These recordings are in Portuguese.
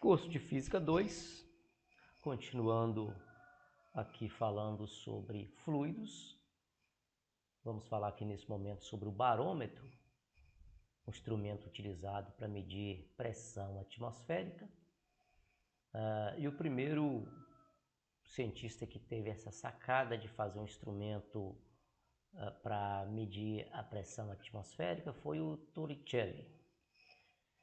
Curso de Física 2, continuando aqui falando sobre fluidos. Vamos falar aqui nesse momento sobre o barômetro, um instrumento utilizado para medir pressão atmosférica. E o primeiro cientista que teve essa sacada de fazer um instrumento para medir a pressão atmosférica foi o Torricelli.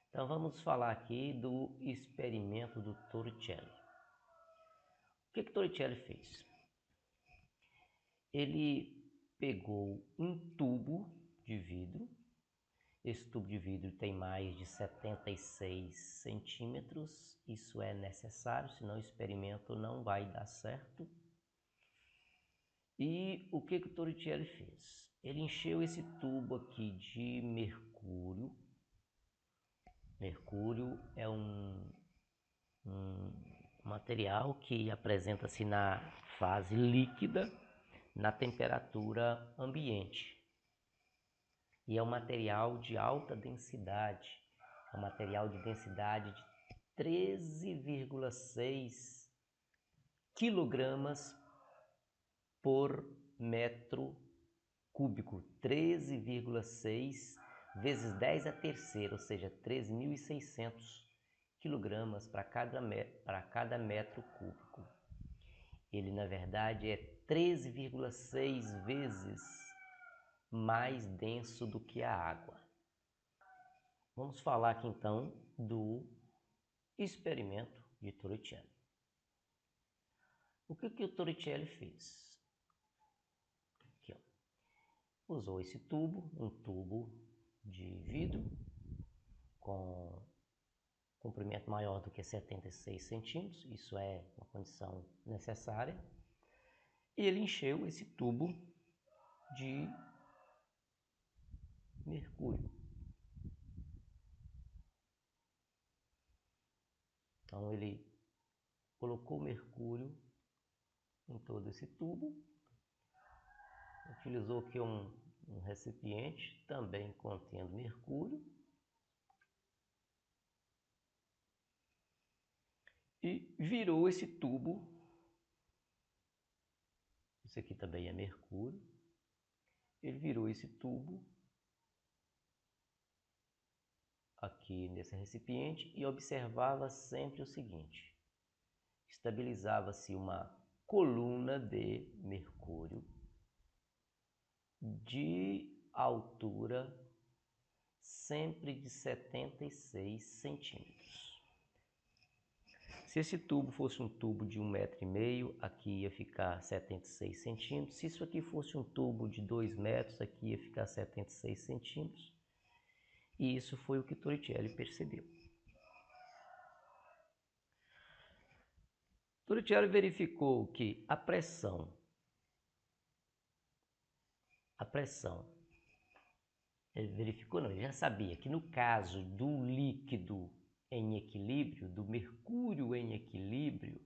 Então vamos falar aqui do experimento do Torricelli. O que Torricelli fez? Ele pegou um tubo de vidro. Esse tubo de vidro tem mais de 76 centímetros. Isso é necessário, senão o experimento não vai dar certo. E o que o Torricelli fez? Ele encheu esse tubo aqui de mercúrio. Mercúrio é um material que apresenta-se na fase líquida, na temperatura ambiente. E é um material de alta densidade, é um material de densidade de 13,6 quilogramas por metro cúbico. 13,6 vezes 10 a terceira, ou seja, 13.600 quilogramas para cada metro cúbico. Ele, na verdade, é 13,6 vezes mais denso do que a água. Vamos falar aqui então do experimento de Torricelli. O que o Torricelli fez? Aqui, ó. Usou esse tubo, um tubo de vidro com comprimento maior do que 76 centímetros, isso é uma condição necessária, e ele encheu esse tubo de mercúrio. Então ele colocou mercúrio em todo esse tubo, utilizou aqui um recipiente também contendo mercúrio e virou esse tubo. Isso aqui também é mercúrio. Ele virou esse tubo aqui nesse recipiente e observava sempre o seguinte: estabilizava-se uma coluna de mercúrio de altura sempre de 76 centímetros. Se esse tubo fosse um tubo de 1,5 m, aqui ia ficar 76 centímetros. Se isso aqui fosse um tubo de 2 metros, aqui ia ficar 76 centímetros. E isso foi o que Torricelli percebeu. Torricelli verificou que a pressão, ele verificou não, ele já sabia que no caso do líquido em equilíbrio, do mercúrio em equilíbrio,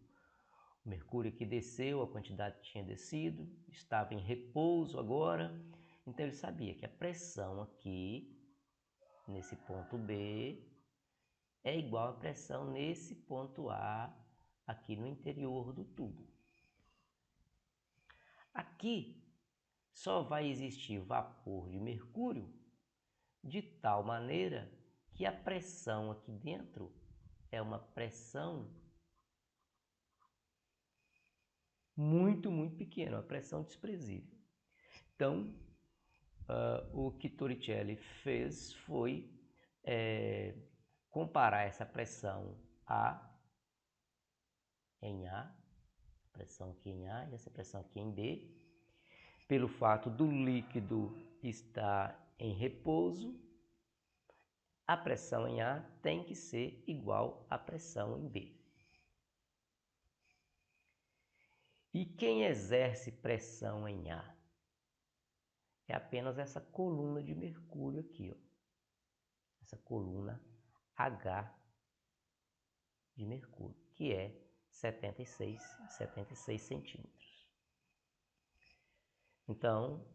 o mercúrio que desceu, a quantidade tinha descido, estava em repouso agora, então ele sabia que a pressão aqui, nesse ponto B, é igual à pressão nesse ponto A, aqui no interior do tubo. Aqui só vai existir vapor de mercúrio de tal maneira que a pressão aqui dentro é uma pressão muito pequena, uma pressão desprezível. Então, o que Torricelli fez foi comparar essa pressão A em A, pressão aqui em A e essa pressão aqui em B, pelo fato do líquido estar em repouso, a pressão em A tem que ser igual à pressão em B. E quem exerce pressão em A? É apenas essa coluna de mercúrio aqui, ó. Essa coluna H de mercúrio, que é 76 centímetros. Então,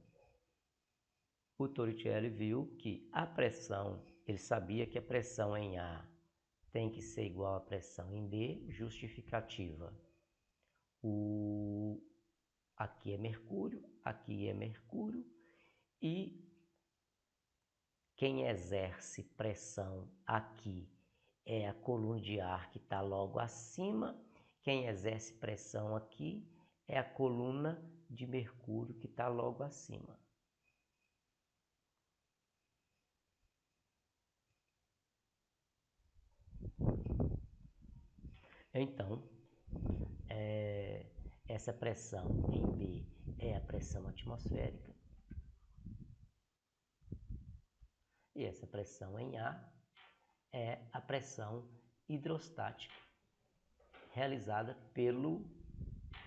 o Torricelli viu que a pressão, ele sabia que a pressão em A tem que ser igual à pressão em B, justificativa. Aqui é mercúrio e quem exerce pressão aqui é a coluna de ar que está logo acima, quem exerce pressão aqui é a coluna de mercúrio que está logo acima. Então, essa pressão em B é a pressão atmosférica e essa pressão em A é a pressão hidrostática realizada pelo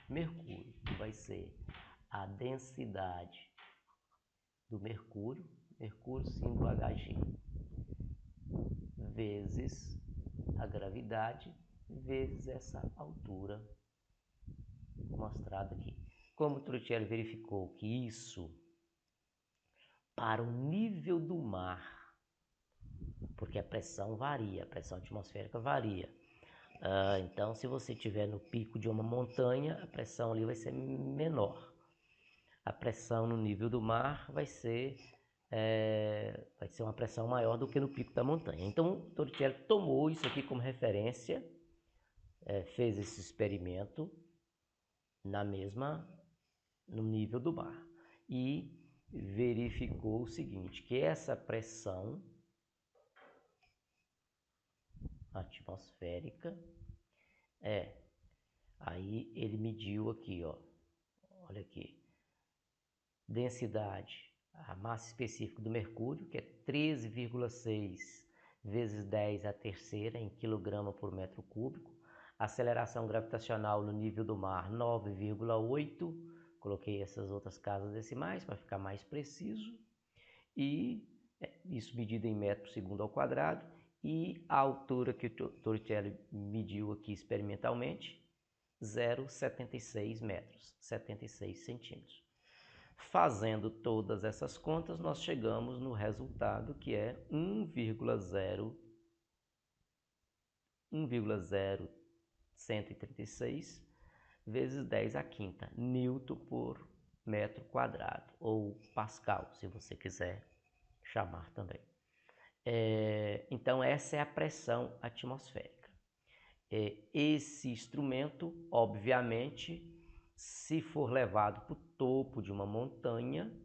mercúrio, que vai ser a densidade do mercúrio símbolo Hg, vezes a gravidade, vezes essa altura mostrada aqui. Como o Torricelli verificou que isso para o nível do mar, porque a pressão varia, a pressão atmosférica varia. Então, se você estiver no pico de uma montanha, a pressão ali vai ser menor. A pressão no nível do mar vai ser uma pressão maior do que no pico da montanha. Então, o Torricelli tomou isso aqui como referência, fez esse experimento no nível do mar e verificou o seguinte, que essa pressão atmosférica aí ele mediu aqui, ó, olha aqui, densidade, a massa específica do mercúrio, que é 13,6 vezes 10 a terceira em quilograma por metro cúbico, aceleração gravitacional no nível do mar 9,8, coloquei essas outras casas decimais para ficar mais preciso, e isso medido em metro segundo ao quadrado, e a altura que o Torricelli mediu aqui experimentalmente, 0,76 metros, 76 centímetros. Fazendo todas essas contas, nós chegamos no resultado que é 1,0136 vezes 10 a quinta Newton por metro quadrado, ou Pascal, se você quiser chamar também. Então, essa é a pressão atmosférica. Esse instrumento, obviamente, se for levado para o topo de uma montanha,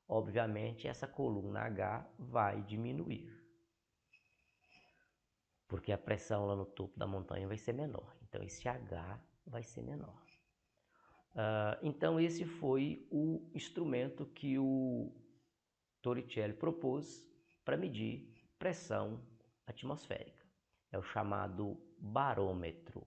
obviamente essa coluna H vai diminuir, porque a pressão lá no topo da montanha vai ser menor, então esse H vai ser menor. Então esse foi o instrumento que o Torricelli propôs para medir pressão atmosférica, é o chamado barômetro.